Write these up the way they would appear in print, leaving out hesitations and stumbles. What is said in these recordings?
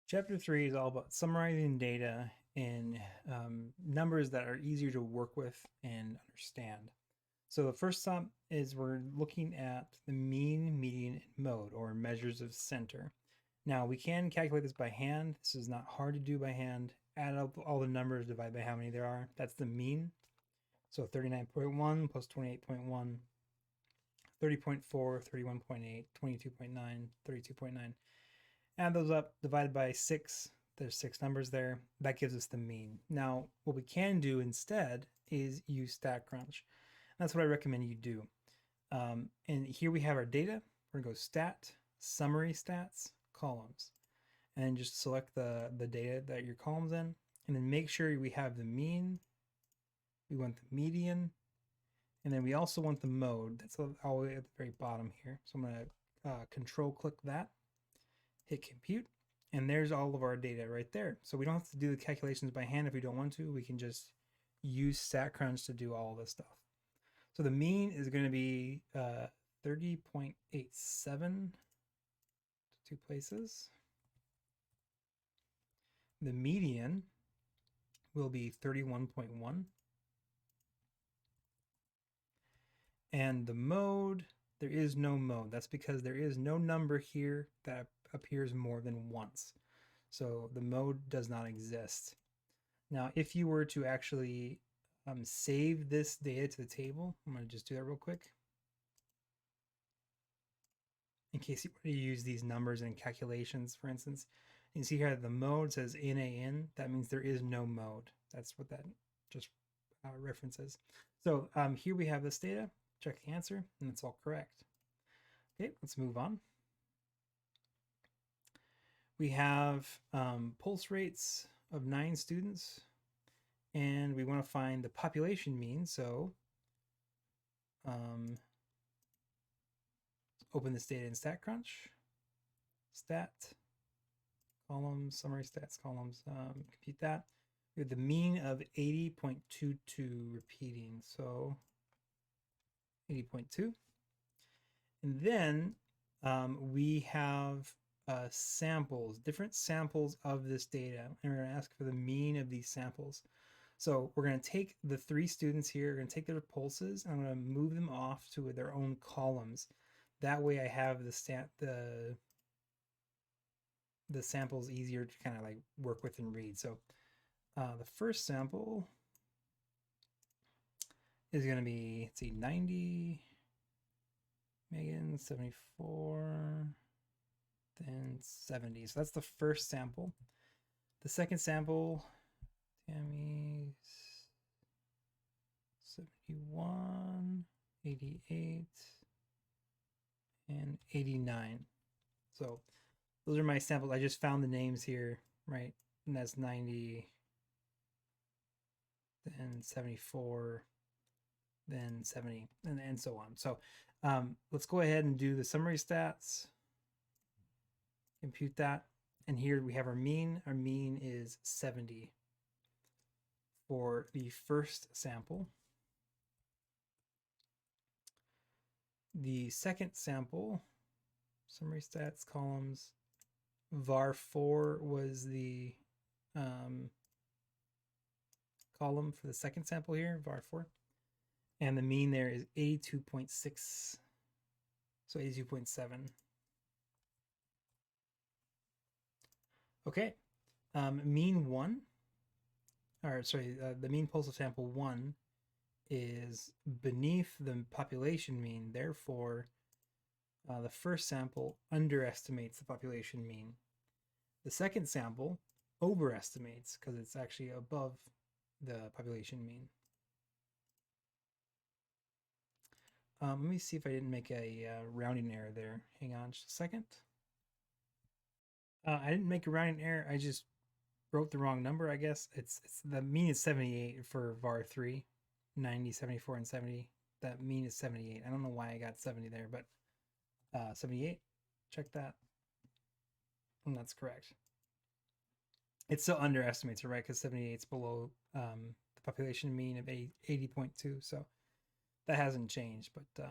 Chapter 3 is all about summarizing data in numbers that are easier to work with and understand. So the first stop is we're looking at the mean, median, and mode, or measures of center. Now we can calculate this by hand. This is not hard to do by hand. Add up all the numbers, divide by how many there are. That's the mean. So 39.1 plus 28.1, 30.4, 31.8, 22.9, 32.9. Add those up, divided by 6. There's 6 numbers there. That gives us the mean. Now, what we can do instead is use StatCrunch. That's what I recommend you do. And here we have our data. We're going to go Stat, Summary Stats, Columns. And just select the data that your column's in. And then make sure we have the mean. We want the median. And then we also want the mode. That's all the way at the very bottom here. So I'm going to control click that. Hit compute, and there's all of our data right there. So we don't have to do the calculations by hand if we don't want to. We can just use StatCrunch to do all this stuff. So the mean is going to be 30.87 to 2 places. The median will be 31.1. And the mode, there is no mode. That's because there is no number here that appears more than once. So the mode does not exist. Now, if you were to actually save this data to the table, I'm going to just do that real quick. In case you want to use these numbers in calculations, for instance, you can see here the mode says NaN. That means there is no mode. That's what that just references. So here we have this data. Check the answer, and it's all correct. Okay, let's move on. We have pulse rates of 9 students, and we want to find the population mean. So open this data in StatCrunch, stat, columns, summary stats, columns, compute that. We have the mean of 80.22 repeating, so 80.2. And then we have samples, different samples of this data, and we're going to ask for the mean of these samples. So we're going to take the 3 students here, we're going to take their pulses, and I'm going to move them off to their own columns. That way I have the samples easier to kind of like work with and read. So the first sample is going to be, let's see, 90, Megan, 74, then 70. So that's the first sample. The second sample, Tammy's 71, 88, and 89. So those are my samples. I just found the names here, right? And that's 90, then 74, then 70, and so on. So let's go ahead and do the summary stats. Compute that. And here we have our mean. Our mean is 70 for the first sample. The second sample, summary stats, columns, var4 was the column for the second sample here, var4. And the mean there is 82.6, so 82.7. Okay, mean 1, or sorry, the mean pulse of sample 1 is beneath the population mean. Therefore, the first sample underestimates the population mean. The second sample overestimates because it's actually above the population mean. Let me see if I didn't make a rounding error there. Hang on just a second. I didn't make a rounding error. I just wrote the wrong number, I guess. It's the mean is 78 for var3, 90, 74, and 70. That mean is 78. I don't know why I got 70 there, but 78. Check that. And that's correct. It still underestimates it, right? Because 78 is below the population mean of 80.2. So that hasn't changed, but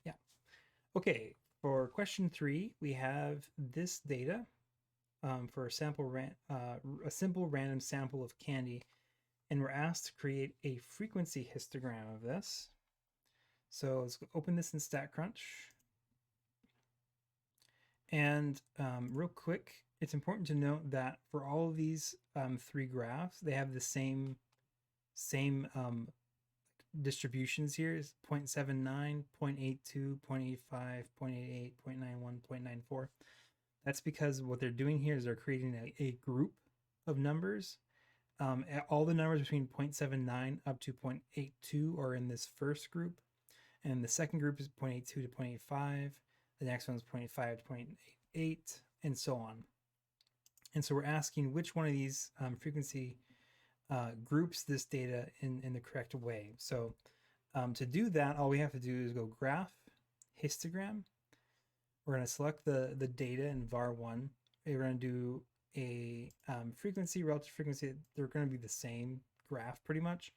yeah. Okay, for question 3, we have this data. for a simple random sample of candy, and we're asked to create a frequency histogram of this. So let's open this in StatCrunch. And real quick, it's important to note that for all of these three graphs, they have the same distributions here is 0.79, 0.82, 0.85, 0.88, 0.91, 0.94. That's because what they're doing here is they're creating a group of numbers. All the numbers between 0.79 up to 0.82 are in this first group, and the second group is 0.82 to 0.85. The next one is 0.5 to 0.88, and so on. And so we're asking which one of these frequency groups this data in the correct way. So to do that, all we have to do is go graph, histogram. We're going to select the data in var1. We're going to do a frequency, relative frequency. They're going to be the same graph pretty much.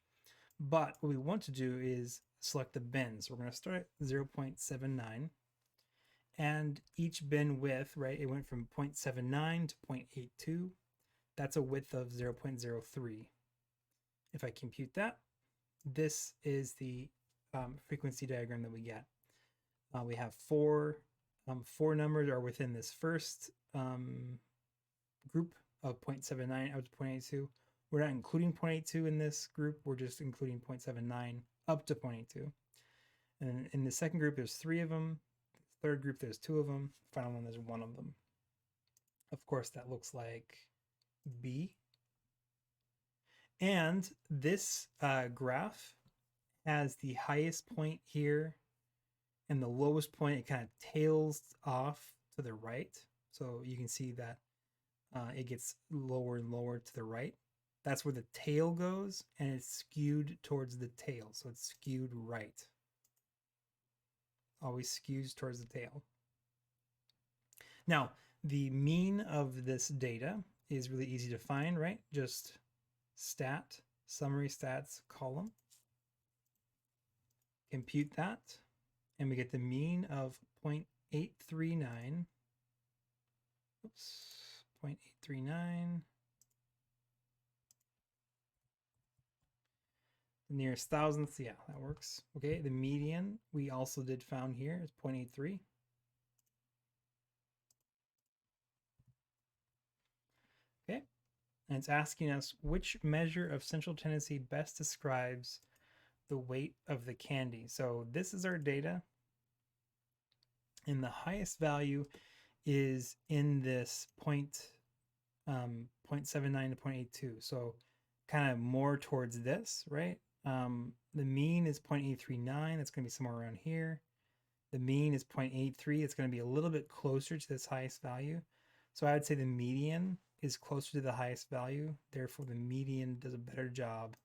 But what we want to do is select the bin. So we're going to start at 0.79. And each bin width, right, it went from 0.79 to 0.82. That's a width of 0.03. If I compute that, this is the frequency diagram that we get. We have four numbers are within this first group of 0.79 up to 0.82. We're not including 0.82 in this group. We're just including 0.79 up to 0.82. And in the second group, there's 3 of them. Third group, there's 2 of them. Final one, there's 1 of them. Of course, that looks like B. And this graph has the highest point here and the lowest point. It kind of tails off to the right. So you can see that it gets lower and lower to the right. That's where the tail goes, and it's skewed towards the tail. So it's skewed right. Always skews towards the tail. Now, the mean of this data is really easy to find, right? Just stat, summary stats column. Compute that, and we get the mean of 0.839. Oops, 0.839. The nearest thousandth, yeah, that works. Okay, the median we also did found here is 0.83. Okay, and it's asking us which measure of central tendency best describes the weight of the candy. So this is our data, and the highest value is in this 0.79 to 0.82. So kind of more towards this, right? The mean is 0.839. That's going to be somewhere around here. The mean is 0.83. It's going to be a little bit closer to this highest value. So I would say the median is closer to the highest value. Therefore, the median does a better job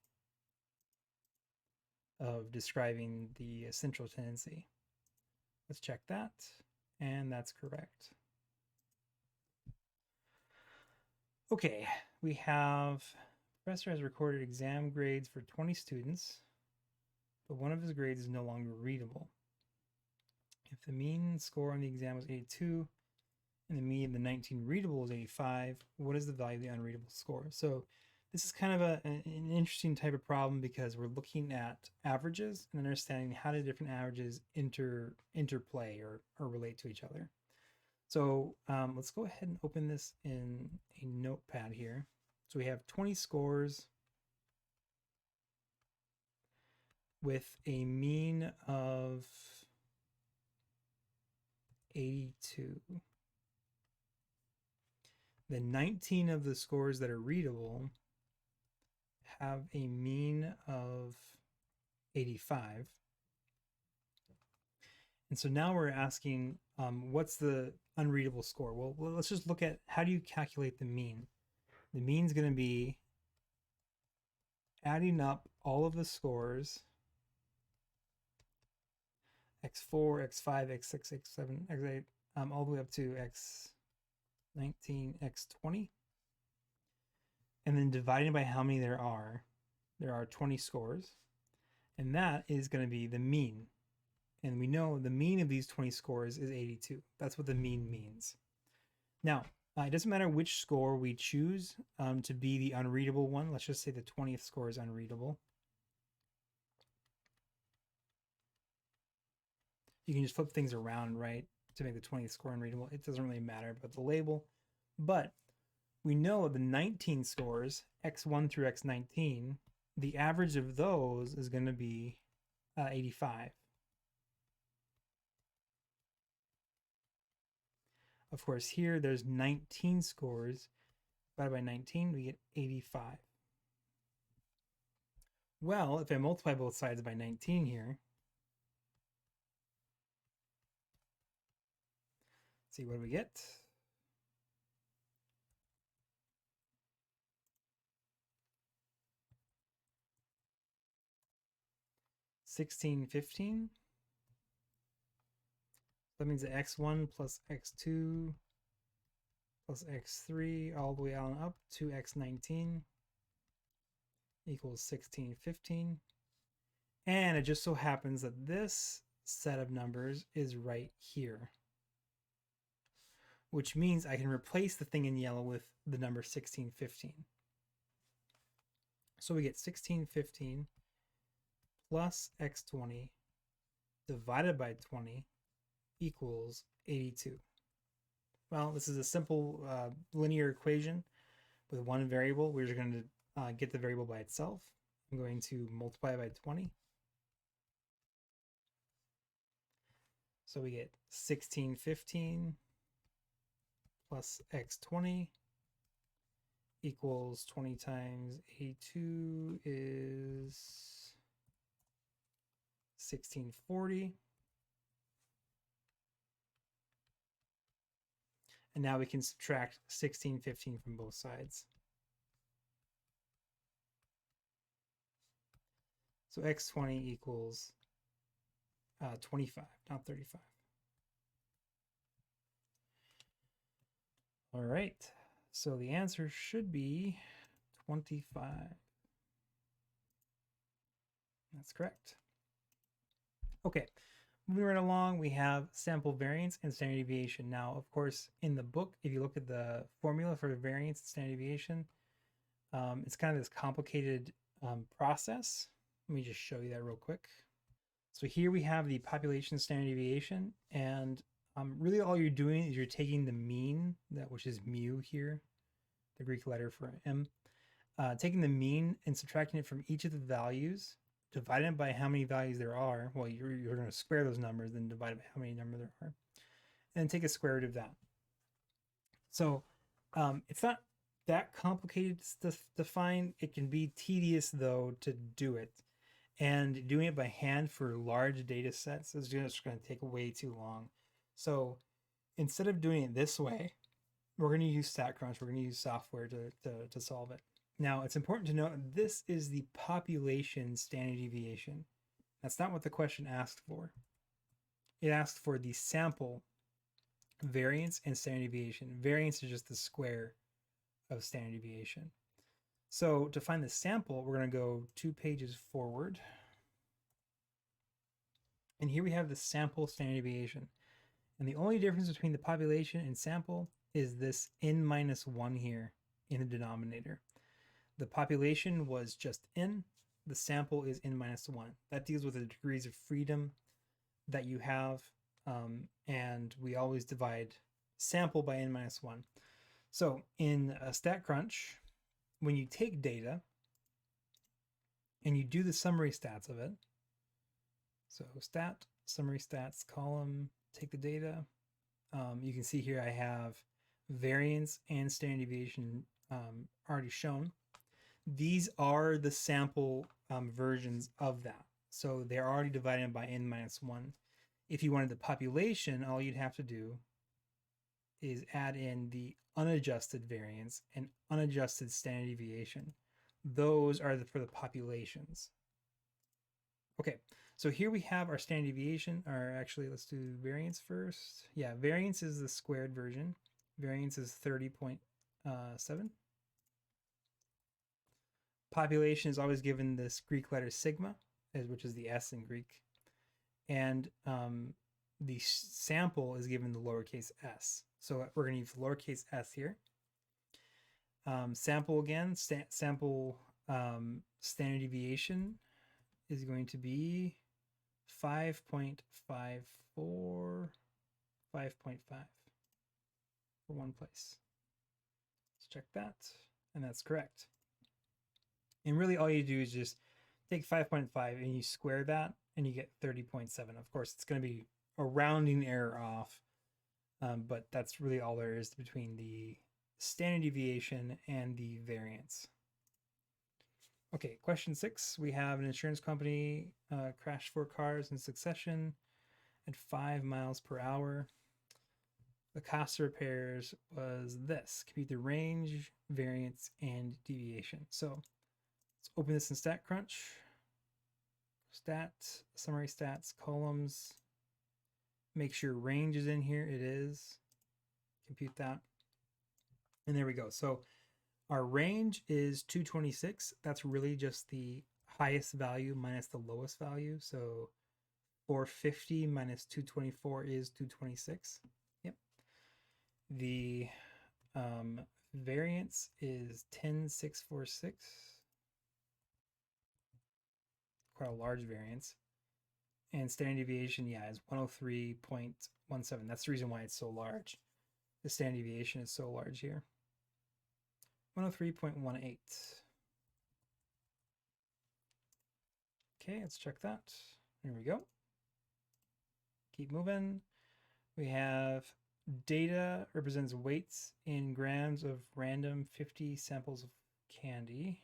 of describing the central tendency. Let's check that. And that's correct. Okay, we have professor has recorded exam grades for 20 students, but one of his grades is no longer readable. If the mean score on the exam was 82 and the mean of the 19 readable is 85, what is the value of the unreadable score? So this is kind of an interesting type of problem because we're looking at averages and understanding how do different averages interplay or relate to each other. So let's go ahead and open this in a notepad here. So we have 20 scores with a mean of 82. The 19 of the scores that are readable have a mean of 85. And so now we're asking, what's the unreadable score? Well, let's just look at how do you calculate the mean? The mean is going to be adding up all of the scores, x4, x5, x6, x7, x8, all the way up to x19, x20, and then dividing by how many there are. There are 20 scores, and that is going to be the mean. And we know the mean of these 20 scores is 82. That's what the mean means. Now, It doesn't matter which score we choose to be the unreadable one. Let's just say the 20th score is unreadable. You can just flip things around, right, to make the 20th score unreadable. It doesn't really matter about the label. But we know the 19 scores, x1 through x19, the average of those is going to be 85. Of course, here there's 19 scores. Divided by 19, we get 85. Well, if I multiply both sides by 19 here, let's see what do we get? 1615. That means that x1 plus x2 plus x3 all the way on up to x19 equals 1615. And it just so happens that this set of numbers is right here, which means I can replace the thing in yellow with the number 1615. So we get 1615 plus x20 divided by 20 equals 82. Well, this is a simple linear equation with one variable. We're just going to get the variable by itself. I'm going to multiply by 20. So we get 1615 plus x20 equals 20 times 82 is 1640. And now we can subtract 1615 from both sides. So x20 equals 25, not 35. All right, so the answer should be 25. That's correct. Okay, moving right along, we have sample variance and standard deviation. Now, of course, in the book, if you look at the formula for variance and standard deviation, it's kind of this complicated process. Let me just show you that real quick. So here we have the population standard deviation, and really all you're doing is you're taking the mean, which is mu here, the Greek letter for m, taking the mean and subtracting it from each of the values, dividing it by how many values there are. Well, you're going to square those numbers, then divide it by how many numbers there are, and take a square root of that. So it's not that complicated to define. It can be tedious, though, to do it. And doing it by hand for large data sets is just going to take way too long. So instead of doing it this way, we're going to use StatCrunch. We're going to use software to solve it. Now, it's important to note this is the population standard deviation. That's not what the question asked for. It asked for the sample variance and standard deviation. Variance is just the square of standard deviation. So to find the sample, we're going to go 2 pages forward. And here we have the sample standard deviation. And the only difference between the population and sample is this n-1 here in the denominator. The population was just n. The sample is n-1. That deals with the degrees of freedom that you have. And we always divide sample by n-1. So in StatCrunch, when you take data and you do the summary stats of it, so stat, summary stats column, take the data, you can see here I have variance and standard deviation already shown. These are the sample versions of that. So they're already divided by n-1. If you wanted the population, all you'd have to do is add in the unadjusted variance and unadjusted standard deviation. Those are for the populations. Okay, so here we have our standard deviation, or actually let's do variance first. Yeah, variance is the squared version. Variance is 30.7. Population is always given this Greek letter sigma, which is the S in Greek. And the sample is given the lowercase s. So we're going to use lowercase s here. Sample again, sample standard deviation is going to be 5.54, 5.5 for one place. Let's check that, and that's correct. And really all you do is just take 5.5 and you square that and you get 30.7. Of course, it's going to be a rounding error off, but that's really all there is between the standard deviation and the variance. Okay, question 6. We have an insurance company crashed 4 cars in succession at 5 miles per hour. The cost of repairs was this. Compute the range, variance, and deviation. So let's open this in StatCrunch. Stat, summary stats, columns. Make sure range is in here. It is. Compute that. And there we go. So our range is 226. That's really just the highest value minus the lowest value. So 450 minus 224 is 226. Yep. The variance is 10,646. Quite a large variance. And standard deviation, yeah, is 103.17. That's the reason why it's so large. The standard deviation is so large here. 103.18. Okay, let's check that. There we go. Keep moving. We have data represents weights in grams of random 50 samples of candy.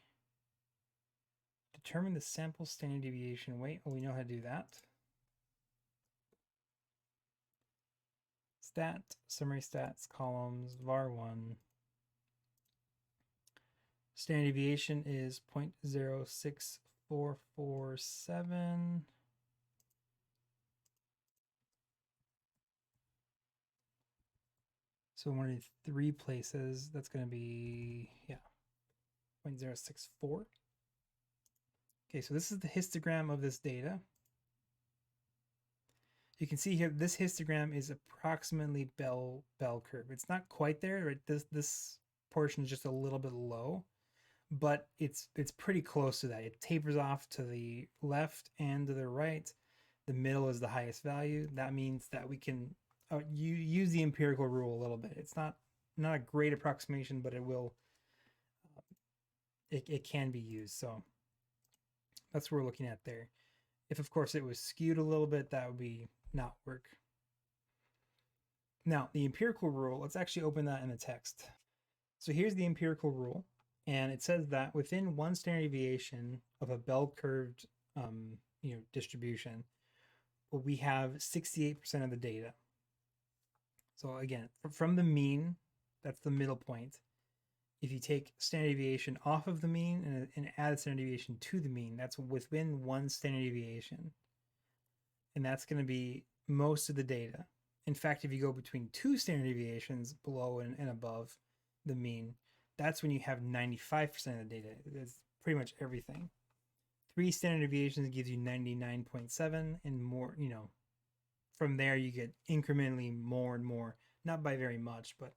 Determine the sample standard deviation weight. Oh, we know how to do that. Stat, summary stats, columns, var1. Standard deviation is 0.06447. So one of 3 places, that's going to be, yeah, 0.064. Okay, so this is the histogram of this data. You can see here, this histogram is approximately bell curve. It's not quite there, right? This portion is just a little bit low, but it's pretty close to that. It tapers off to the left and to the right. The middle is the highest value. That means that we can you use the empirical rule a little bit. It's not a great approximation, but it will. It can be used. So that's what we're looking at there. If of course it was skewed a little bit, that would be not work. Now the empirical rule. Let's actually open that in the text. So here's the empirical rule, and it says that within one standard deviation of a bell curved distribution, we have 68% of the data. So again, from the mean, that's the middle point. If you take standard deviation off of the mean and add standard deviation to the mean, that's within one standard deviation. And that's going to be most of the data. In fact, if you go between 2 standard deviations below and above the mean, that's when you have 95% of the data. It's pretty much everything. 3 standard deviations gives you 99.7, and more, from there you get incrementally more and more, not by very much, but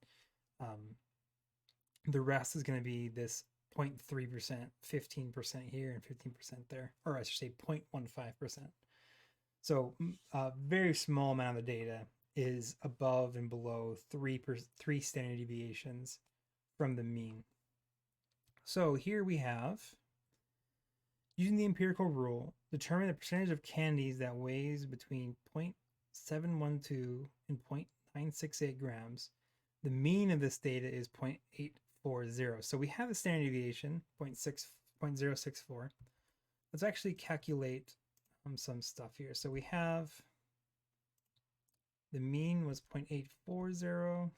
the rest is going to be this 0.3%, 15% here and 15% there, or I should say 0.15%. So a very small amount of the data is above and below 3 standard deviations from the mean. So here we have, using the empirical rule, determine the percentage of candies that weighs between 0.712 and 0.968 grams. The mean of this data is 0.840. So we have a standard deviation, 0.064. Let's actually calculate some stuff here. So we have, the mean was 0.840,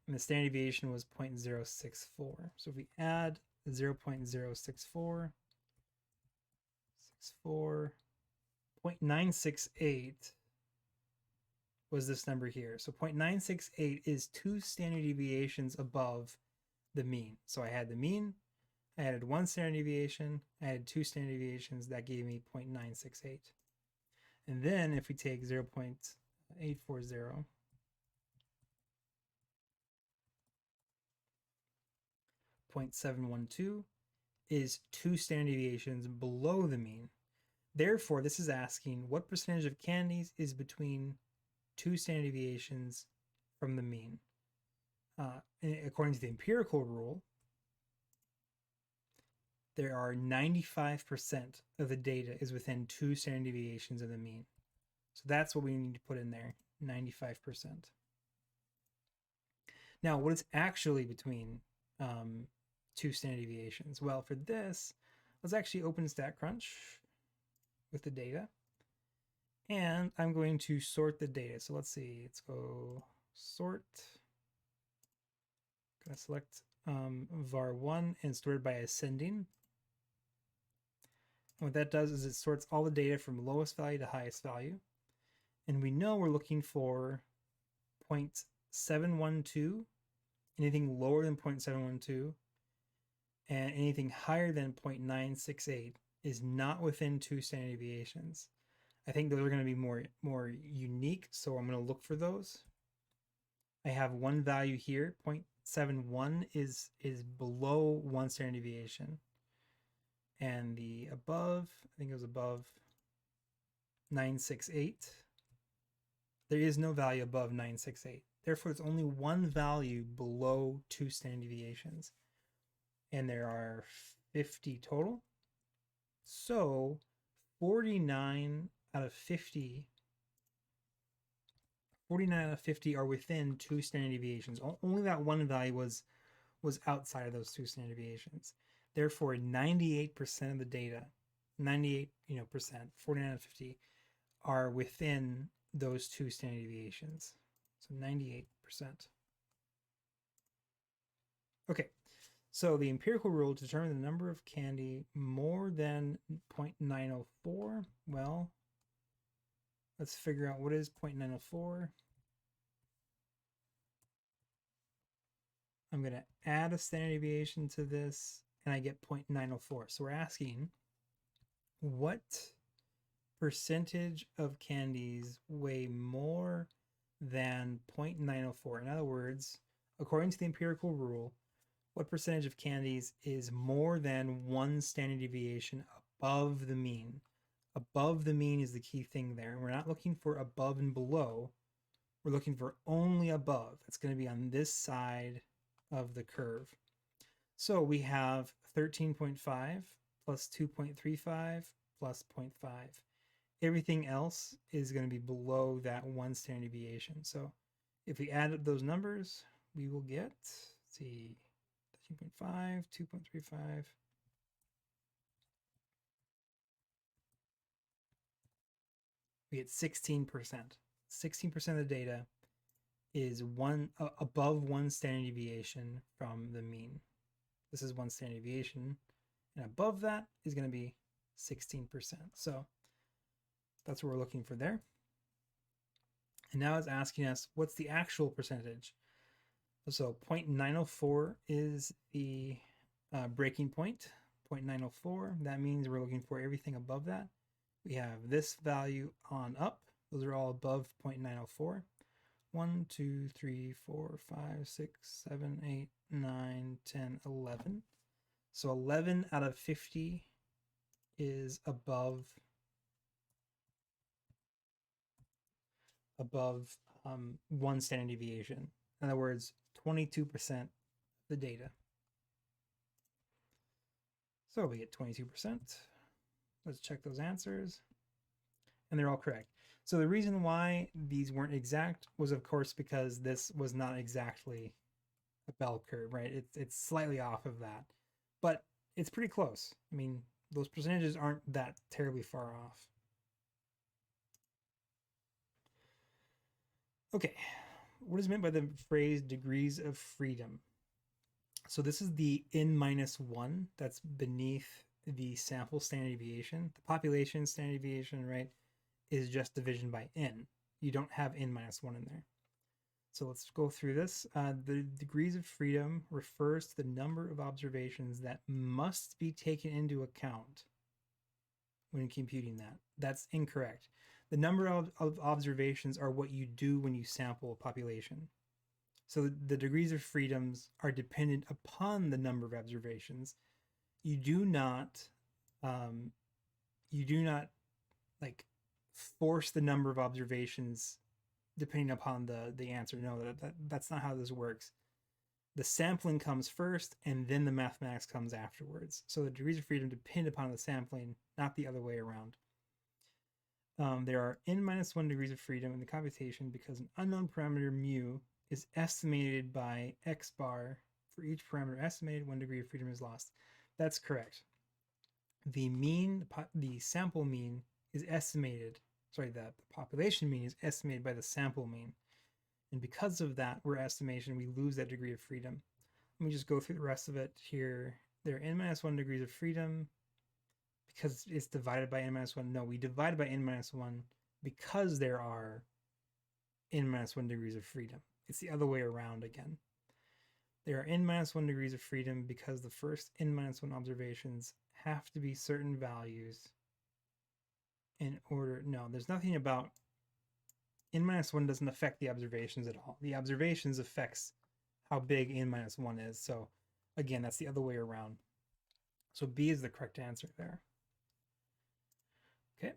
and the standard deviation was 0.064. So if we add 0.064, 0.968 was this number here. So 0.968 is 2 standard deviations above the mean. So I had the mean, I added 1 standard deviation, I had 2 standard deviations, that gave me 0.968. And then if we take 0.840 0.712 is 2 standard deviations below the mean. Therefore, this is asking what percentage of candies is between 2 standard deviations from the mean. According to the empirical rule, there are 95% of the data is within 2 standard deviations of the mean. So that's what we need to put in there, 95%. Now, what is actually between 2 standard deviations? Well, for this, let's actually open StatCrunch with the data. And I'm going to sort the data. So let's see, let's go sort. I'm going to select var1 and sort it by ascending. And what that does is it sorts all the data from lowest value to highest value. And we know we're looking for 0.712, anything lower than 0.712, and anything higher than 0.968 is not within 2 standard deviations. I think those are going to be more unique, so I'm going to look for those. I have one value here, 0.71 is below 1 standard deviation. And the above, I think it was above 968. There is no value above 968. Therefore, there's only one value below 2 standard deviations. And there are 50 total. So 49 out of 50 are within 2 standard deviations. Only that one value was outside of those 2 standard deviations. Therefore, 98% of the data, 98 percent, 49 out of 50, are within those 2 standard deviations. So 98%. Okay, so the empirical rule to determine the number of candy more than 0.904. Well, let's figure out what is 0.904. I'm going to add a standard deviation to this, and I get 0.904. So we're asking, what percentage of candies weigh more than 0.904? In other words, according to the empirical rule, what percentage of candies is more than 1 standard deviation above the mean? Above the mean is the key thing there. We're not looking for above and below. We're looking for only above. It's going to be on this side of the curve. So we have 13.5 plus 2.35 plus 0.5. Everything else is going to be below that 1 standard deviation. So if we add up those numbers, we will get, let's see, 13.5, 2.35. We get 16%. 16% of the data is above 1 standard deviation from the mean. This is 1 standard deviation, and above that is going to be 16%. So that's what we're looking for there. And now it's asking us, what's the actual percentage? So 0.904 is the breaking point, 0.904. That means we're looking for everything above that. We have this value on up. Those are all above 0.904. 1, 2, 3, 4, 5, 6, 7, 8, 9, 10, 11. So 11 out of 50 is above 1 standard deviation. In other words, 22% of the data. So we get 22%. Let's check those answers. And they're all correct. So the reason why these weren't exact was, of course, because this was not exactly a bell curve, right? It's slightly off of that, but it's pretty close. I mean, those percentages aren't that terribly far off. Okay, what is meant by the phrase degrees of freedom? So this is the n-1 that's beneath the sample standard deviation. The population standard deviation, right, is just division by n. You don't have n-1 in there. So let's go through this. The degrees of freedom refers to the number of observations that must be taken into account when computing that. That's incorrect. The number of observations are what you do when you sample a population. So the degrees of freedoms are dependent upon the number of observations. You do not, um, you do not like force the number of observations depending upon the answer. No, that's not how this works. The sampling comes first, and then the mathematics comes afterwards. So the degrees of freedom depend upon the sampling, not the other way around. There are n minus 1 degrees of freedom in the computation because an unknown parameter mu is estimated by x bar. For each parameter estimated, 1 degree of freedom is lost. That's correct. The sample mean is estimated. Sorry, the population mean is estimated by the sample mean. And because of that, we're estimation, we lose that degree of freedom. Let me just go through the rest of it here. There are n minus 1 degrees of freedom because it's divided by n minus 1. No, we divide by n minus 1 because there are n minus 1 degrees of freedom. It's the other way around again. There are n minus 1 degrees of freedom because the first n minus 1 observations have to be certain values in order. No, there's nothing about n minus 1 doesn't affect the observations at all. The observations affects how big n minus 1 is. So again, that's the other way around. So B is the correct answer there. Okay.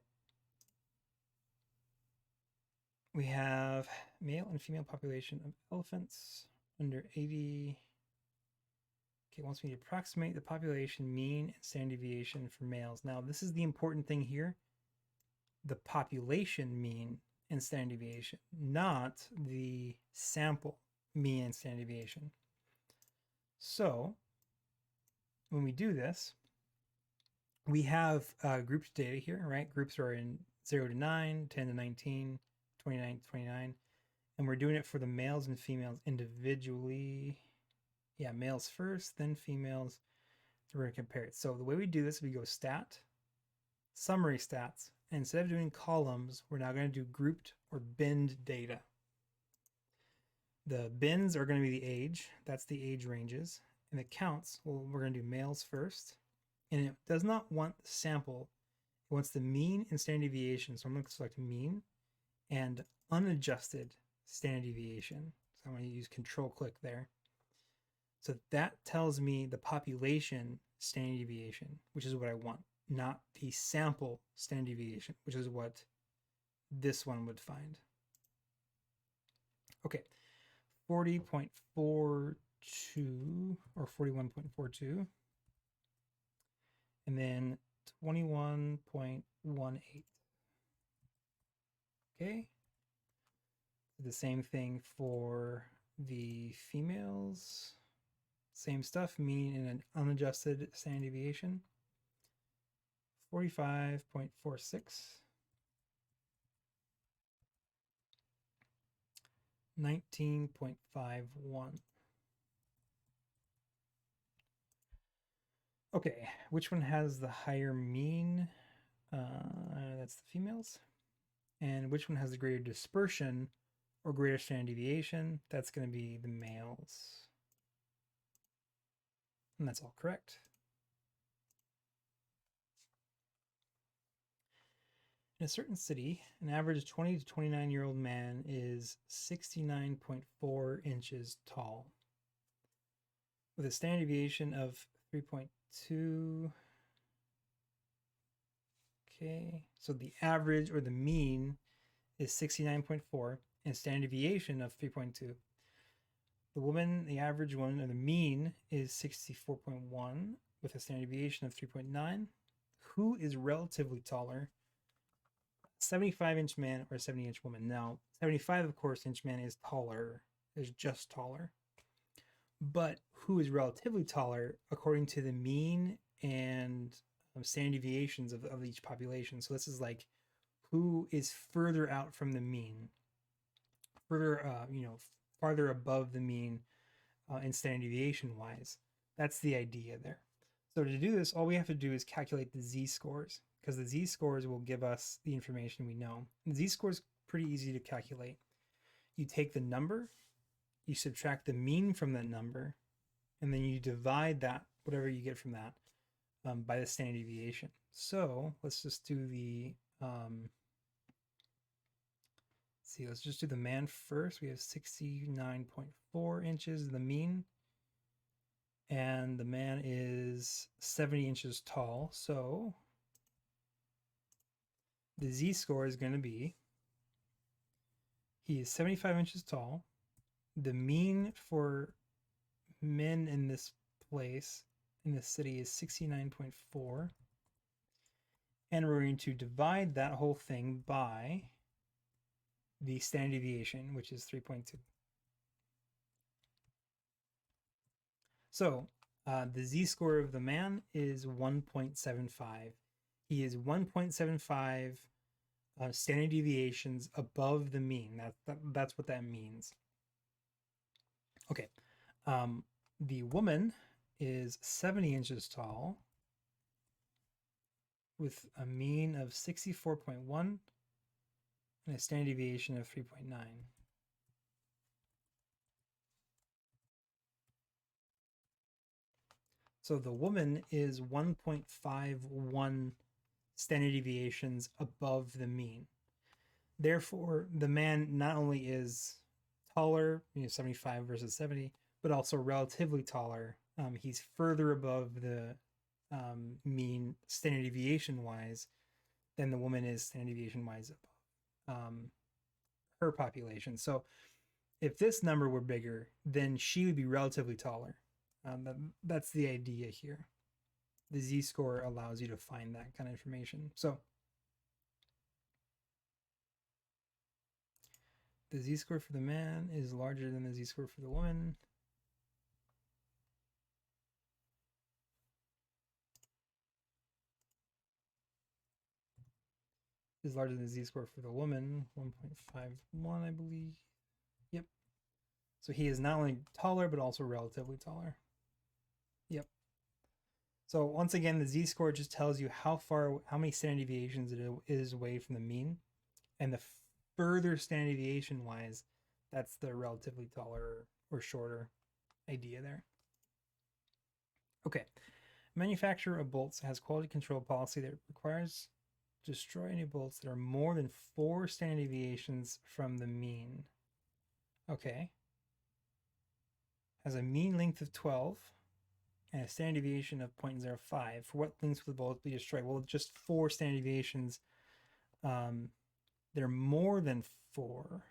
We have male and female population of elephants under 80. Okay, wants me to approximate the population mean and standard deviation for males. Now, this is the important thing here. The population mean and standard deviation, not the sample mean and standard deviation. So when we do this, we have grouped data here, right? Groups are in 0 to 9, 10 to 19, 29 to 29. And we're doing it for the males and females individually. Yeah, males first, then females. So we're going to compare it. So the way we do this, we go stat, summary stats. And instead of doing columns, we're now going to do grouped or binned data. The bins are going to be the age. That's the age ranges. And the counts, well, we're going to do males first. And it does not want the sample. It wants the mean and standard deviation. So I'm going to select mean and unadjusted standard deviation. So I'm going to use control click there. So that tells me the population standard deviation, which is what I want, not the sample standard deviation, which is what this one would find. Okay, 40.42 or 41.42, and then 21.18. Okay, the same thing for the females. Same stuff, mean and an unadjusted standard deviation. 45.46. 19.51. Okay, which one has the higher mean? That's the females. And which one has the greater dispersion or greater standard deviation? That's going to be the males. And that's all correct. In a certain city, an average 20 to 29-year-old man is 69.4 inches tall, with a standard deviation of 3.2. Okay, so the average or the mean is 69.4 and standard deviation of 3.2. The woman, the average one, or the mean is 64.1 with a standard deviation of 3.9. Who is relatively taller? 75-inch man or 70-inch woman? Now, 75, of course, inch man is taller, is just taller. But who is relatively taller according to the mean and standard deviations of each population? So this is like who is further out from the mean, further, farther above the mean in standard deviation wise. That's the idea there. So to do this, all we have to do is calculate the z-scores, because the z-scores will give us the information we know. The z-score is pretty easy to calculate. You take the number, you subtract the mean from that number, and then you divide that, whatever you get from that, by the standard deviation. So let's just do the see, let's just do the man first. We have 69.4 inches, the mean. And the man is 70 inches tall. So the z-score is going to be, he is 75 inches tall. The mean for men in this place, in this city, is 69.4. And we're going to divide that whole thing by the standard deviation, which is 3.2. So the z-score of the man is 1.75. He is 1.75 standard deviations above the mean. That's what that means. Okay. The woman is 70 inches tall with a mean of 64.1 and a standard deviation of 3.9. So the woman is 1.51 standard deviations above the mean. Therefore, the man not only is taller, 75 versus 70, but also relatively taller. He's further above the mean standard deviation wise than the woman is standard deviation wise above her population. So if this number were bigger, then she would be relatively taller. That's the idea here. The z-score allows you to find that kind of information. So the z-score for the man is larger than the z-score for the woman. Is larger than the z-score for the woman, 1.51, I believe. Yep. So he is not only taller, but also relatively taller. Yep. So once again, the z-score just tells you how many standard deviations it is away from the mean. And the further standard deviation wise, that's the relatively taller or shorter idea there. Okay. Manufacturer of bolts has quality control policy that requires destroy any bolts that are more than 4 standard deviations from the mean. Okay. Has a mean length of 12 and a standard deviation of 0.05. For what lengths will the bolts be destroyed? Well, just 4 standard deviations. They're more than 4.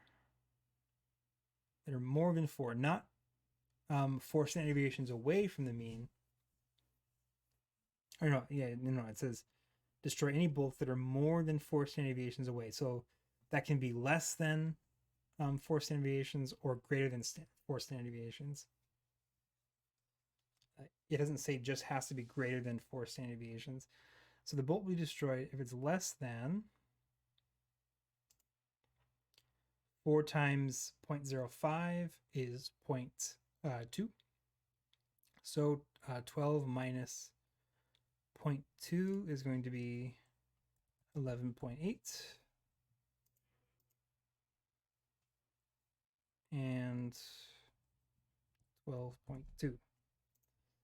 They're more than 4, not 4 standard deviations away from the mean. Or no, it says destroy any bolts that are more than 4 standard deviations away. So that can be less than 4 standard deviations or greater than 4 standard deviations. It doesn't say just has to be greater than 4 standard deviations. So the bolt will be destroyed if it's less than 4 times 0.05 is 0.2. So 12 minus 0.2 is going to be 11.8. And 12.2.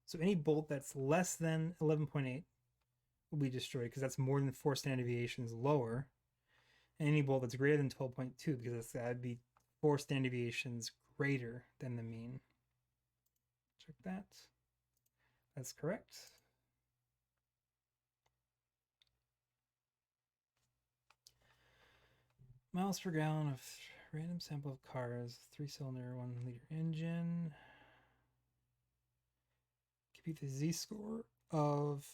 So any bolt that's less than 11.8 will be destroyed because that's more than 4 standard deviations lower. And any bolt that's greater than 12.2 because that'd be 4 standard deviations greater than the mean. Check that. That's correct. Miles per gallon of random sample of cars, 3-cylinder, 1-liter engine. Compute the z-score of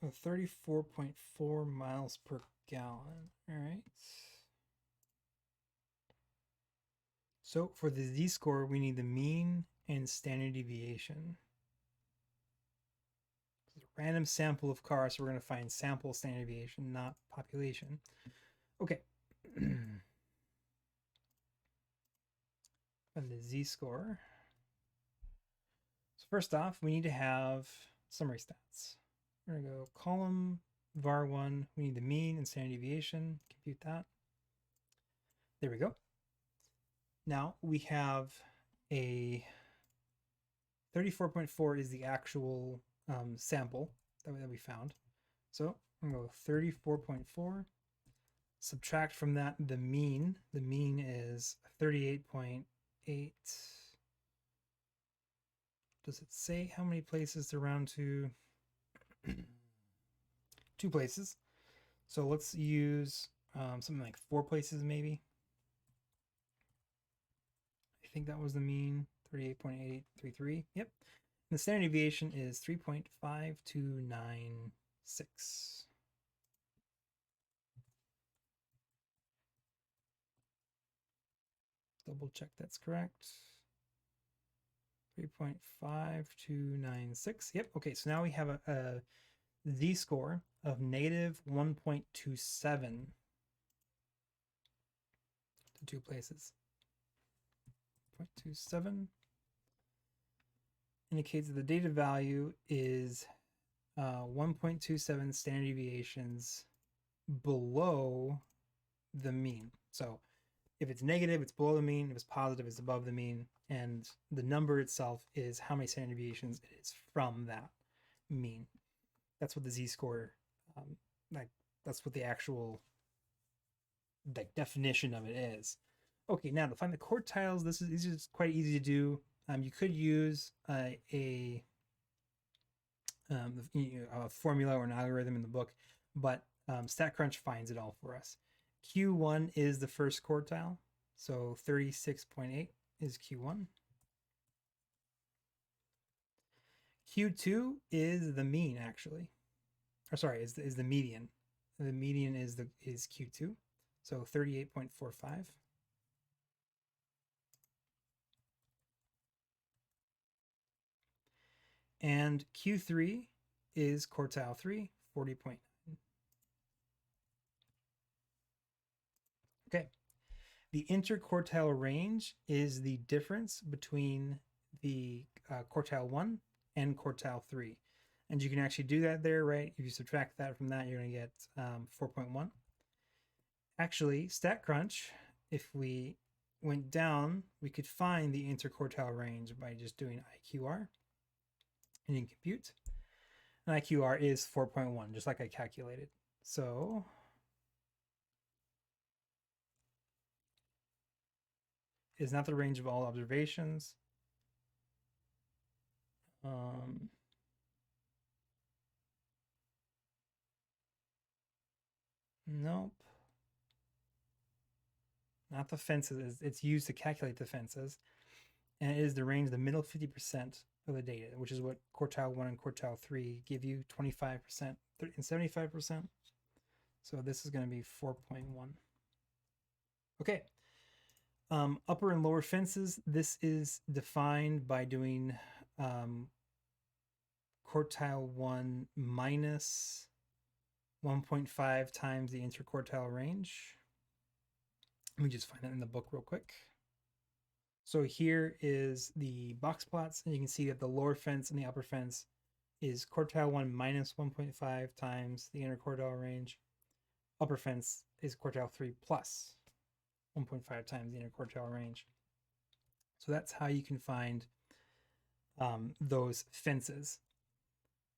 34.4 miles per gallon. All right. So for the z-score, we need the mean and standard deviation. It's a random sample of cars, so we're going to find sample standard deviation, not population. Okay. And the z-score. So first off, we need to have summary stats. We're going to go column var1. We need the mean and standard deviation. Compute that. There we go. Now we have a 34.4 is the actual sample that we found. So I'm going to go 34.4 Subtract from that the mean. The mean is 38.8. Does it say how many places to round to? 2 places. So let's use something like 4 places maybe. I think that was the mean, 38.833. Yep. And the standard deviation is 3.5296. Double check that's correct. 3.5296. Yep. Okay, so now we have a z-score of negative 1.27 to 2 places. 0.27 indicates that the data value is 1.27 standard deviations below the mean. So if it's negative, it's below the mean. If it's positive, it's above the mean. And the number itself is how many standard deviations it is from that mean. That's what the z-score, that's what the actual definition of it is. Okay, now to find the quartiles, this is quite easy to do. You could use a formula or an algorithm in the book, but StatCrunch finds it all for us. Q1 is the first quartile, so 36.8 is Q1. Q2 is the mean, actually. Or sorry, is the median. The median is Q2, so 38.45. And Q3 is quartile 3, 40.9. Okay. The interquartile range is the difference between the quartile 1 and quartile 3. And you can actually do that there, right? If you subtract that from that, you're going to get 4.1. Actually, StatCrunch, if we went down, we could find the interquartile range by just doing IQR. And you can compute. And IQR is 4.1, just like I calculated. So is not the range of all observations. Nope. Not the fences. It's used to calculate the fences. And it is the range, the middle 50% of the data, which is what quartile 1 and quartile 3 give you, 25% and 75%. So this is going to be 4.1. Okay. Upper and lower fences, this is defined by doing quartile 1 minus 1.5 times the interquartile range. Let me just find that in the book real quick. So here is the box plots, and you can see that the lower fence and the upper fence is quartile 1 minus 1.5 times the interquartile range. Upper fence is quartile 3 plus 1.5 times the interquartile range. So that's how you can find those fences,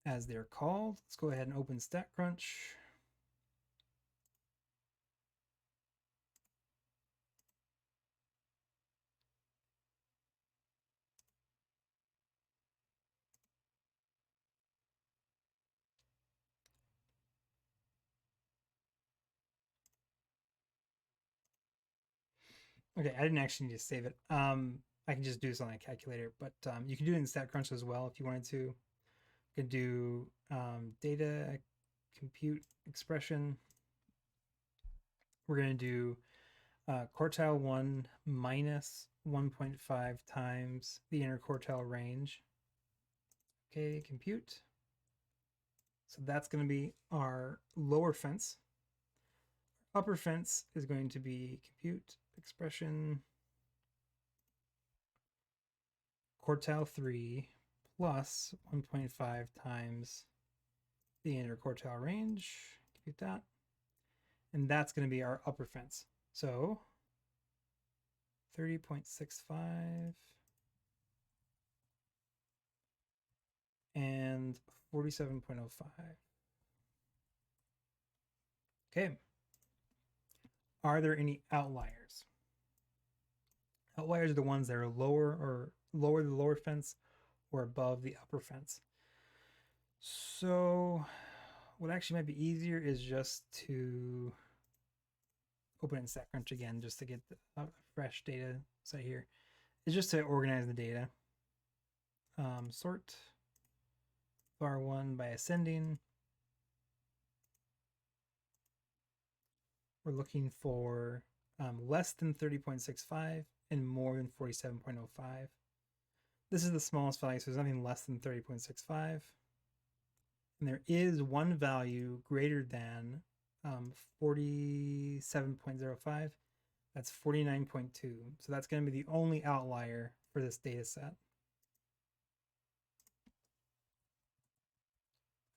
as they're called. Let's go ahead and open StatCrunch. Okay, I didn't actually need to save it. I can just do this on a calculator, but you can do it in StatCrunch as well if you wanted to. You could do data, compute, expression. We're going to do quartile 1 minus 1.5 times the interquartile range. Okay, compute. So that's going to be our lower fence. Upper fence is going to be compute expression quartile 3 plus 1.5 times the interquartile range. Compute that. And that's going to be our upper fence. So 30.65 and 47.05. Okay. are there any outliers? Outliers are the ones that are lower the lower fence or above the upper fence. So what actually might be easier is just to open it in StatCrunch again, just to get a fresh data set here. It's just to organize the data. Sort var1 by ascending. We're looking for less than 30.65 and more than 47.05. This is the smallest value, so there's nothing less than 30.65. And there is one value greater than 47.05. That's 49.2. So that's going to be the only outlier for this data set.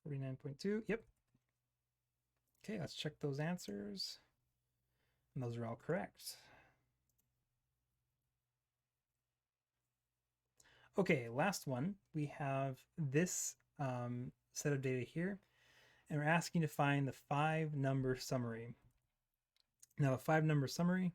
49.2, yep. Okay, let's check those answers. And those are all correct. Okay, last one. We have this set of data here, and we're asking to find the 5-number summary. Now, the 5-number summary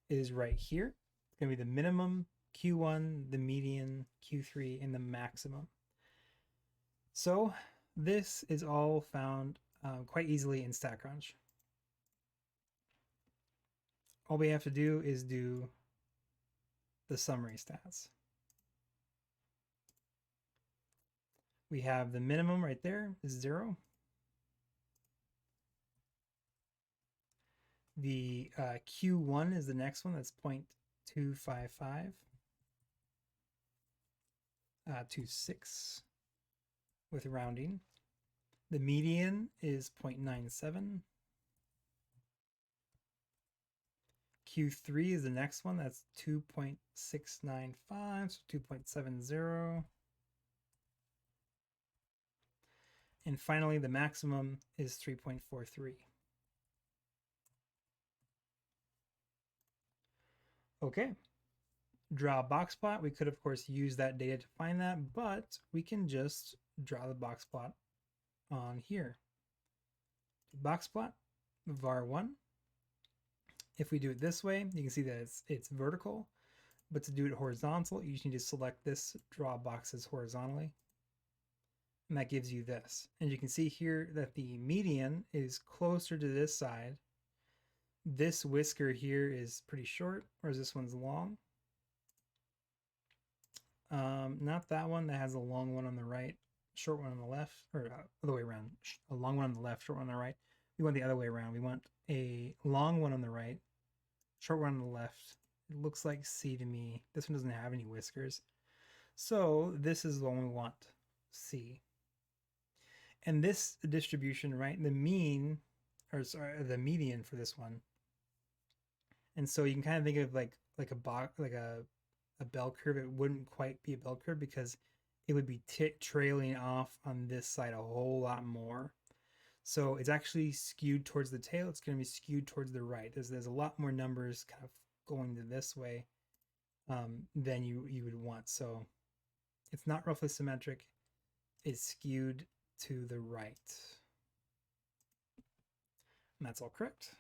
is right here. It's going to be the minimum, Q1, the median, Q3, and the maximum. So this is all found quite easily in StatCrunch. All we have to do is do the summary stats. We have the minimum right there is 0. The Q1 is the next one, that's 0.255. 26 with rounding. The median is 0.97. Q3 is the next one, that's 2.695, so 2.70. And finally, the maximum is 3.43. Okay, draw a box plot. We could, of course, use that data to find that, but we can just draw the box plot on here. Box plot, var1. If we do it this way, you can see that it's vertical, but to do it horizontal, you just need to select this, draw boxes horizontally. And that gives you this. And you can see here that the median is closer to this side. This whisker here is pretty short, whereas this one's long. Not that one, that has a long one on the right, short one on the left, or other way around. A long one on the left, short one on the right. We want the other way around. We want a long one on the right, short one on the left. It looks like C to me. This one doesn't have any whiskers. So this is the one we want, C. And this distribution, right, the mean, or sorry, the median for this one. And so you can kind of think of like a bell curve. It wouldn't quite be a bell curve because it would be trailing off on this side a whole lot more. So it's actually skewed towards the tail. It's going to be skewed towards the right. There's a lot more numbers kind of going to this way than you would want. So it's not roughly symmetric. It's skewed to the right. And that's all correct.